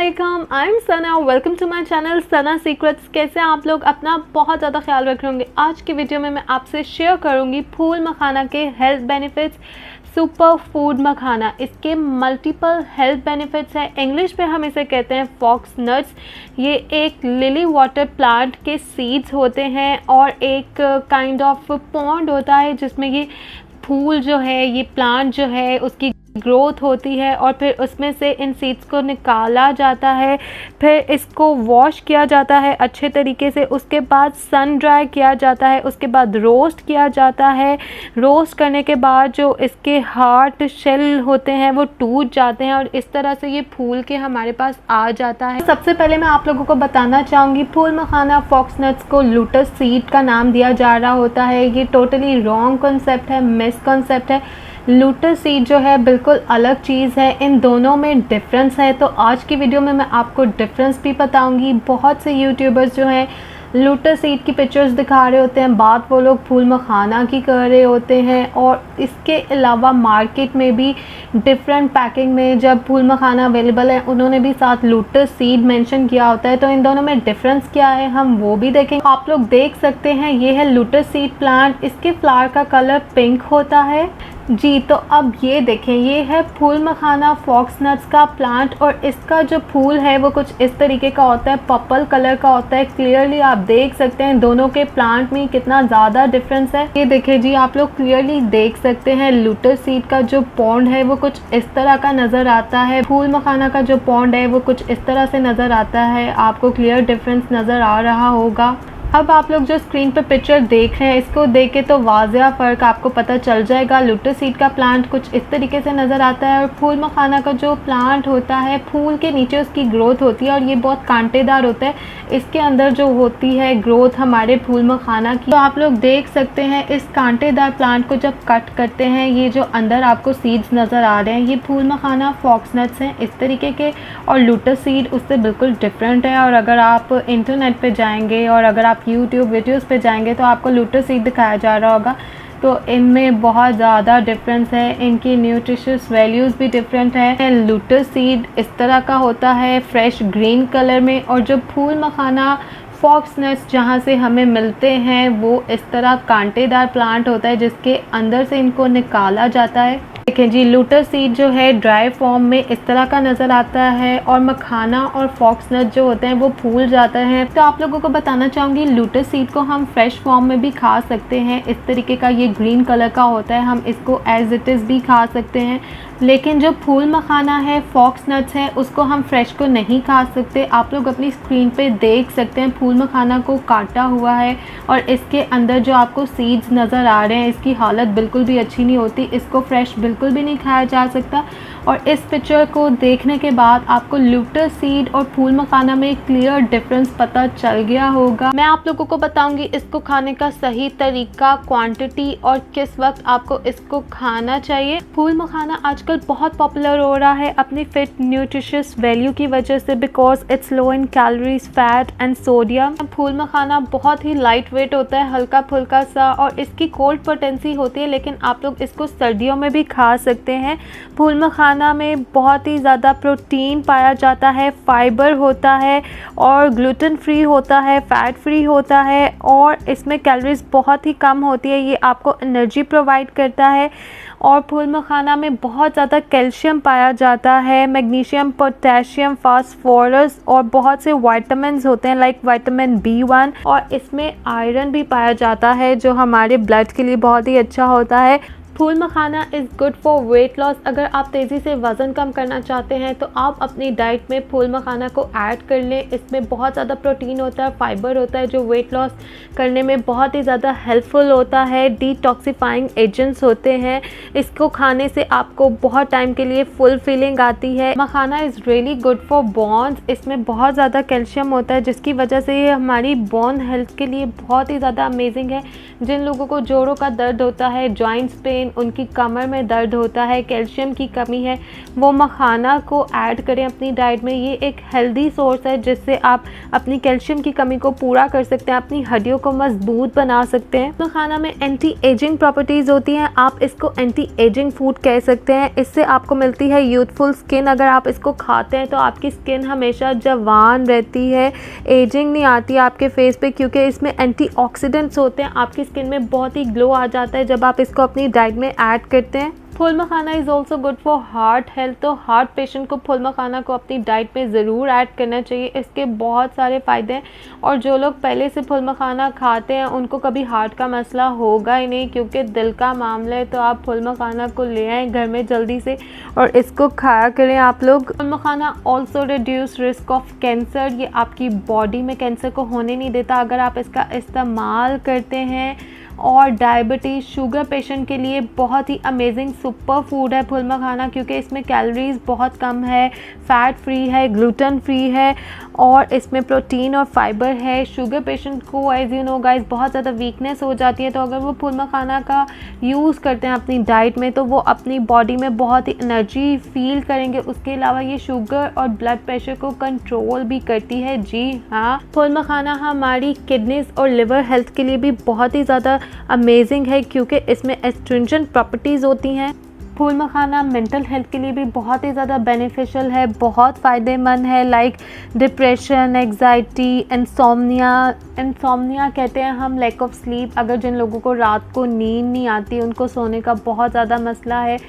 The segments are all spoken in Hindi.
अस्सलामुअलैकुम, I am Sana. Welcome to my channel Sana secrets. कैसे हैं आप लोग? अपना बहुत ज़्यादा ख्याल रख रहे होंगे। आज की वीडियो में मैं आपसे शेयर करूंगी फूल मखाना के हेल्थ बेनिफिट्स। सुपर फूड मखाना, इसके मल्टीपल हेल्थ बेनिफिट्स हैं। इंग्लिश में हम इसे कहते हैं फॉक्स नट्स। ये एक लिली वाटर प्लांट के सीड्स होते हैं और एक काइंड ऑफ पॉन्ड होता है जिसमें ये फूल जो है, ये प्लांट जो है उसकी ग्रोथ होती है और फिर उसमें से इन सीड्स को निकाला जाता है। फिर इसको वॉश किया जाता है अच्छे तरीके से, उसके बाद सन ड्राई किया जाता है, उसके बाद रोस्ट किया जाता है। रोस्ट करने के बाद जो इसके हार्ट शेल होते हैं वो टूट जाते हैं और इस तरह से ये फूल के हमारे पास आ जाता है। सबसे पहले मैं आप लोगों को बताना चाहूँगी, फूल मखाना फॉक्स नट्स को लोटस सीड का नाम दिया जा रहा होता है। ये टोटली रॉन्ग कॉन्सेप्ट है, मिस कॉन्सेप्ट है। लोटस सीड जो है बिल्कुल अलग चीज़ है, इन दोनों में डिफरेंस है। तो आज की वीडियो में मैं आपको डिफरेंस भी बताऊंगी। बहुत से यूट्यूबर्स जो हैं लोटस सीड की पिक्चर्स दिखा रहे होते हैं, बात वो लोग फूल मखाना की कर रहे होते हैं। और इसके अलावा मार्केट में भी डिफरेंट पैकिंग में जब फूल मखाना अवेलेबल है उन्होंने भी साथ लोटस सीड मेंशन किया होता है। तो इन दोनों में डिफरेंस क्या है हम वो भी देखेंगे। आप लोग देख सकते हैं ये है लोटस सीड प्लांट। इसके फ्लावर का कलर पिंक होता है जी। तो अब ये देखें, ये है फूल मखाना फॉक्स नट्स का प्लांट और इसका जो फूल है वो कुछ इस तरीके का होता है, पर्पल कलर का होता है। क्लियरली आप देख सकते हैं दोनों के प्लांट में कितना ज़्यादा डिफरेंस है। ये देखें जी, आप लोग क्लियरली देख सकते हैं लोटस सीड का जो पॉन्ड है वो कुछ इस तरह का नज़र आता है, फूल मखाना का जो पॉन्ड है वो कुछ इस तरह से नज़र आता है। आपको क्लियर डिफरेंस नज़र आ रहा होगा। अब आप लोग जो स्क्रीन पर पिक्चर देख रहे हैं इसको देख के तो वाज़िया फ़र्क आपको पता चल जाएगा। लोटस सीड का प्लांट कुछ इस तरीके से नज़र आता है और फूल मखाना का जो प्लांट होता है, फूल के नीचे उसकी ग्रोथ होती है और ये बहुत कांटेदार होता है। इसके अंदर जो होती है ग्रोथ हमारे फूल मखाना की, तो आप लोग देख सकते हैं इस कांटेदार प्लांट को जब कट करते हैं, ये जो अंदर आपको सीड्स नज़र आ रहे हैं ये फूल मखाना फॉक्स नट्स हैं इस तरीके के, और लोटस सीड उससे बिल्कुल डिफरेंट है। और अगर आप इंटरनेट पर जाएँगे और अगर आप यूट्यूब वीडियोस पे जाएंगे तो आपको लोटस सीड दिखाया जा रहा होगा। तो इनमें बहुत ज़्यादा डिफरेंस है, इनकी न्यूट्रिशियस वैल्यूज़ भी डिफरेंट है। लोटस सीड इस तरह का होता है फ्रेश ग्रीन कलर में, और जो फूल मखाना फॉक्स नट्स जहाँ से हमें मिलते हैं वो इस तरह कांटेदार प्लांट होता है जिसके अंदर से इनको निकाला जाता है। देखें जी, लोटस सीड जो है ड्राई फॉर्म में इस तरह का नज़र आता है और मखाना और फॉक्स नट जो होते हैं वो फूल जाते हैं। तो आप लोगों को बताना चाहूँगी लोटस सीड को हम फ्रेश फॉर्म में भी खा सकते हैं। इस तरीके का ये ग्रीन कलर का होता है, हम इसको एज इट इज़ भी खा सकते हैं। लेकिन जो फूल मखाना है फॉक्स नट्स है उसको हम फ्रेश को नहीं खा सकते। आप लोग अपनी स्क्रीन पे देख सकते हैं फूल मखाना को काटा हुआ है और इसके अंदर जो आपको सीड्स नज़र आ रहे हैं इसकी हालत बिल्कुल भी अच्छी नहीं होती। इसको फ्रेश बिल्कुल भी नहीं खाया जा सकता। और इस पिक्चर को देखने के बाद आपको लोटस सीड और फूल मखाना में क्लियर डिफरेंस पता चल गया होगा। मैं आप लोगों को बताऊंगी इसको खाने का सही तरीका, क्वांटिटी और किस वक्त आपको इसको खाना चाहिए। फूल मखाना आजकल बहुत पॉपुलर हो रहा है अपनी फिट न्यूट्रिशियस वैल्यू की वजह से, because it's low in calories, fat and sodium. फूल मखाना बहुत ही लाइट वेट होता है, हल्का फुल्का सा, और इसकी कोल्ड पोटेंसी होती है, लेकिन आप लोग इसको सर्दियों में भी खा सकते हैं। फूल मखाना में बहुत ही ज़्यादा प्रोटीन पाया जाता है, फाइबर होता है और ग्लूटेन फ्री होता है, फैट फ्री होता है और इसमें कैलोरीज बहुत ही कम होती है। ये आपको एनर्जी प्रोवाइड करता है। और फूल मखाना में बहुत ज़्यादा कैल्शियम पाया जाता है, मैग्नीशियम, पोटेशियम, फास्फोरस और बहुत से विटामिन्स होते हैं लाइक विटामिन B1, और इसमें आयरन भी पाया जाता है जो हमारे ब्लड के लिए बहुत ही अच्छा होता है। Phool makhana is good for weight loss. अगर आप तेज़ी से वज़न कम करना चाहते हैं तो आप अपनी डाइट में फूल मखाना को ऐड कर लें। इसमें बहुत ज़्यादा प्रोटीन होता है, फाइबर होता है जो वेट लॉस करने में बहुत ही ज़्यादा हेल्पफुल होता है। डिटॉक्सिफाइंग एजेंट्स होते हैं, इसको खाने से आपको बहुत टाइम के लिए फुल फीलिंग आती है। Makhana is really good for bones. इसमें बहुत ज़्यादा कैल्शियम होता है जिसकी वजह से ये हमारी बोन हेल्थ के लिए बहुत ही ज़्यादा अमेजिंग है। जिन लोगों को जोड़ों का दर्द होता है, जॉइंट्स पेन पेन, उनकी कमर में दर्द होता है, कैल्शियम की कमी है, वो मखाना को ऐड करें अपनी डाइट में। ये एक हेल्दी सोर्स है जिससे आप अपनी कैल्शियम की कमी को पूरा कर सकते हैं, अपनी हड्डियों को मजबूत बना सकते हैं। मखाना में एंटी एजिंग प्रॉपर्टीज़ होती हैं, आप इसको एंटी एजिंग फूड कह सकते हैं। इससे आपको मिलती है यूथफुल स्किन। अगर आप इसको खाते हैं तो आपकी स्किन हमेशा जवान रहती है, एजिंग नहीं आती आपके फेस पे, क्योंकि इसमें एंटीऑक्सीडेंट्स होते हैं। आपकी स्किन में बहुत ही ग्लो आ जाता है जब आप इसको अपनी डाइट में ऐड करते हैं। Phool makhana is also good for heart health, तो हार्ट पेशेंट को फूल मखाना को अपनी डाइट में ज़रूर ऐड करना चाहिए। इसके बहुत सारे फ़ायदे हैं और जो लोग पहले से फूल मखाना खाते हैं उनको कभी हार्ट का मसला होगा ही नहीं, क्योंकि दिल का मामला है। तो आप फूल मखाना को ले आएँ घर में जल्दी से और इसको खाया करें आप लोग। Phool makhana also reduce risk of cancer, ये आपकी बॉडी में कैंसर को होने नहीं देता अगर आप इसका इस्तेमाल करते हैं। और डायबिटीज़, शुगर पेशेंट के लिए बहुत ही अमेजिंग सुपर फूड है फूल मखाना, क्योंकि इसमें कैलोरीज बहुत कम है, फ़ैट फ्री है, ग्लूटेन फ्री है और इसमें प्रोटीन और फाइबर है। शुगर पेशेंट को एज यू नो गाइस बहुत ज़्यादा वीकनेस हो जाती है, तो अगर वो फूल मखाना का यूज़ करते हैं अपनी डाइट में तो वो अपनी बॉडी में बहुत ही एनर्जी फील करेंगे। उसके अलावा ये शुगर और ब्लड प्रेशर को कंट्रोल भी करती है। जी हाँ, फूल मखाना हमारी किडनीज और लिवर हेल्थ के लिए भी बहुत ही ज़्यादा अमेजिंग है, क्योंकि इसमें एस्ट्रिंजेंट प्रॉपर्टीज़ होती हैं। फूल मखाना मेंटल हेल्थ के लिए भी बहुत ही ज़्यादा बेनिफिशियल है, बहुत फ़ायदेमंद है। लाइक डिप्रेशन, एग्जाइटी, इंसोम्निया कहते हैं हम, लैक ऑफ स्लीप। अगर जिन लोगों को रात को नींद नहीं आती, उनको सोने का बहुत ज़्यादा मसला है,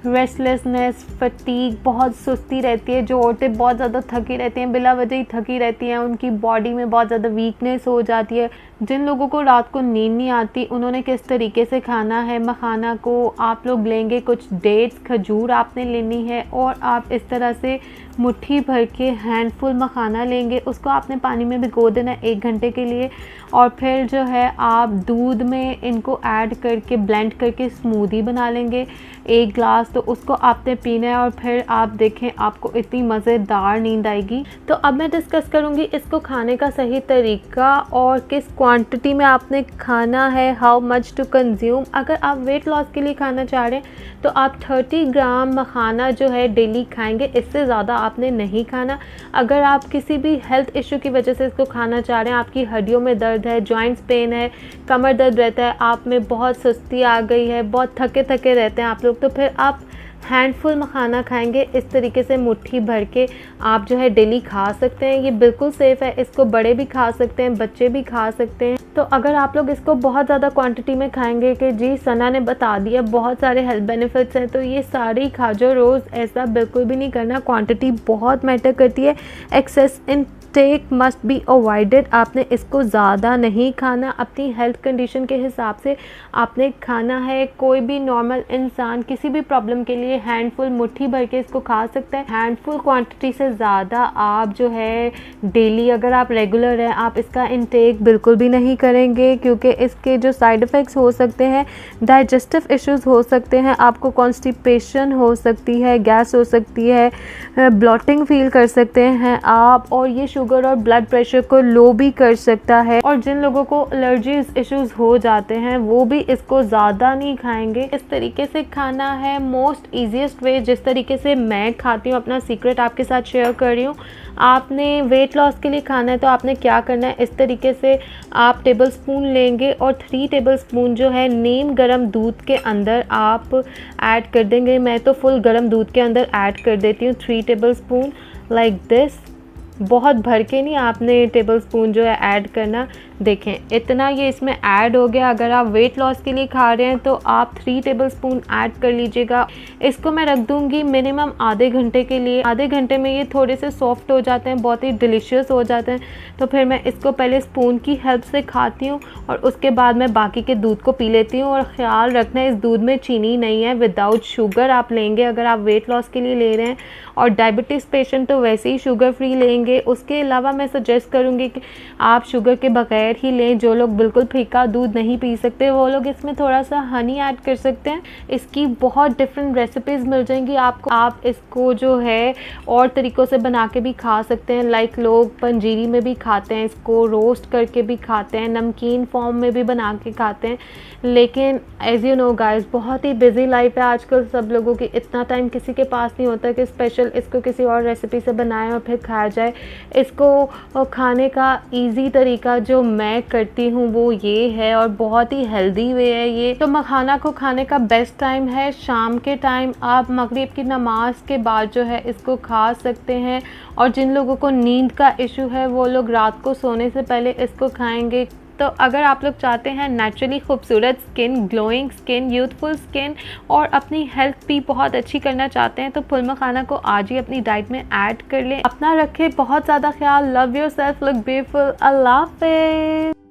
रेस्टलेसनेस, फटीग, बहुत सुस्ती रहती है, जो औरतें बहुत ज़्यादा थकी रहती हैं, बिला वजह ही थकी रहती हैं, उनकी बॉडी में बहुत ज़्यादा वीकनेस हो जाती है। जिन लोगों को रात को नींद नहीं आती उन्होंने किस तरीके से खाना है मखाना को, आप लोग लेंगे कुछ डेट्स, खजूर आपने लेनी है और आप इस तरह से मुट्ठी भर के हैंडफुल मखाना लेंगे, उसको आपने पानी में भिगो देना है 1 घंटे के लिए और फिर जो है आप दूध में इनको ऐड करके ब्लेंड करके स्मूदी बना लेंगे 1 ग्लास, तो उसको आपने पीना है और फिर आप देखें आपको इतनी मज़ेदार नींद आएगी। तो अब मैं डिस्कस करूँगी इसको खाने का सही तरीका और किस क्वांटिटी में आपने खाना है, हाउ मच टू कंज्यूम। अगर आप वेट लॉस के लिए खाना चाह रहे हैं तो आप 30 ग्राम मखाना जो है डेली खाएंगे, इससे ज़्यादा आपने नहीं खाना। अगर आप किसी भी हेल्थ इशू की वजह से इसको खाना चाह रहे हैं, आपकी हड्डियों में दर्द है, जॉइंट्स पेन है, कमर दर्द रहता है, आप में बहुत सुस्ती आ गई है, बहुत थके थके रहते हैं आप लोग, तो फिर आप हैंडफुल मखाना खाएंगे इस तरीके से मुट्ठी भर के आप जो है डेली खा सकते हैं। ये बिल्कुल सेफ़ है, इसको बड़े भी खा सकते हैं, बच्चे भी खा सकते हैं। तो अगर आप लोग इसको बहुत ज़्यादा क्वांटिटी में खाएंगे कि जी सना ने बता दिया बहुत सारे हेल्थ बेनिफिट्स हैं, तो ये सारे ही खा जाओ रोज़, ऐसा बिल्कुल भी नहीं करना। क्वांटिटी बहुत मैटर करती है, excess intake must be avoided. आपने इसको ज़्यादा नहीं खाना, अपनी हेल्थ कंडीशन के हिसाब से आपने खाना है। कोई भी नॉर्मल इंसान किसी भी प्रॉब्लम के लिए हैंडफुल मुट्ठी भर के इसको खा सकता है। हैंडफुल क्वांटिटी से ज़्यादा आप जो है डेली, अगर आप रेगुलर हैं, आप इसका इनटेक बिल्कुल भी नहीं करेंगे, क्योंकि इसके जो साइड इफ़ेक्ट्स हो सकते हैं, डाइजेस्टिव इश्यूज़ हो सकते हैं, आपको कॉन्स्टिपेशन हो सकती है, गैस हो सकती है, ब्लॉटिंग फील कर सकते हैं आप, और ये शुगर और ब्लड प्रेशर को लो भी कर सकता है। और जिन लोगों को एलर्जीज इश्यूज हो जाते हैं वो भी इसको ज़्यादा नहीं खाएंगे। इस तरीके से खाना है मोस्ट ईजीएस्ट वे, जिस तरीके से मैं खाती हूँ, अपना सीक्रेट आपके साथ शेयर कर रही हूँ। आपने वेट लॉस के लिए खाना है तो आपने क्या करना है, इस तरीके से आप टेबल स्पून लेंगे और 3 टेबल स्पून जो है नीम गर्म दूध के अंदर आप ऐड कर देंगे। मैं तो फुल गर्म दूध के अंदर ऐड कर देती हूँ 3 टेबल स्पून लाइक दिस। बहुत भर के नहीं आपने टेबल स्पून जो है ऐड करना। देखें इतना ये इसमें ऐड हो गया। अगर आप वेट लॉस के लिए खा रहे हैं तो आप 3 टेबल स्पून ऐड कर लीजिएगा। इसको मैं रख दूंगी मिनिमम आधे घंटे के लिए। आधे घंटे में ये थोड़े से सॉफ्ट हो जाते हैं, बहुत ही डिलीशियस हो जाते हैं। तो फिर मैं इसको पहले स्पून की हेल्प से खाती हूँ और उसके बाद मैं बाकी के दूध को पी लेती हूँ। और ख़्याल रखना इस दूध में चीनी नहीं है, विदाउट शुगर आप लेंगे अगर आप वेट लॉस के लिए ले रहे हैं। और डायबिटीज़ पेशेंट तो वैसे ही शुगर फ्री लेंगे। उसके अलावा मैं सजेस्ट करूँगी कि आप शुगर के बगैर रेड ही लें। जो लोग बिल्कुल फीका दूध नहीं पी सकते वो लोग इसमें थोड़ा सा हनी ऐड कर सकते हैं। इसकी बहुत डिफरेंट रेसिपीज़ मिल जाएंगी आपको। आप इसको जो है और तरीक़ों से बना के भी खा सकते हैं। लाइक लोग पंजीरी में भी खाते हैं, इसको रोस्ट करके भी खाते हैं, नमकीन फॉर्म में भी बना के खाते हैं। लेकिन एज़ यू नो गाइस, बहुत ही बिजी लाइफ है आजकल सब लोगों की। इतना टाइम किसी के पास नहीं होता कि स्पेशल इसको किसी और रेसिपी से बनाएं और फिर खाया जाए। इसको खाने का इजी तरीका जो मैं करती हूँ वो ये है, और बहुत ही हेल्दी वे है ये। तो मखाना को खाने का बेस्ट टाइम है शाम के टाइम। आप मगरिब की नमाज के बाद जो है इसको खा सकते हैं। और जिन लोगों को नींद का इशू है वो लोग रात को सोने से पहले इसको खाएंगे। तो अगर आप लोग चाहते हैं नेचुरली खूबसूरत skin, glowing skin, youthful skin और अपनी हेल्थ भी बहुत अच्छी करना चाहते हैं तो फूल मखाना को आज ही अपनी डाइट में ऐड कर लें। अपना रखें बहुत ज़्यादा ख्याल। Love yourself, look beautiful. अल्लाह हाफ़िज़।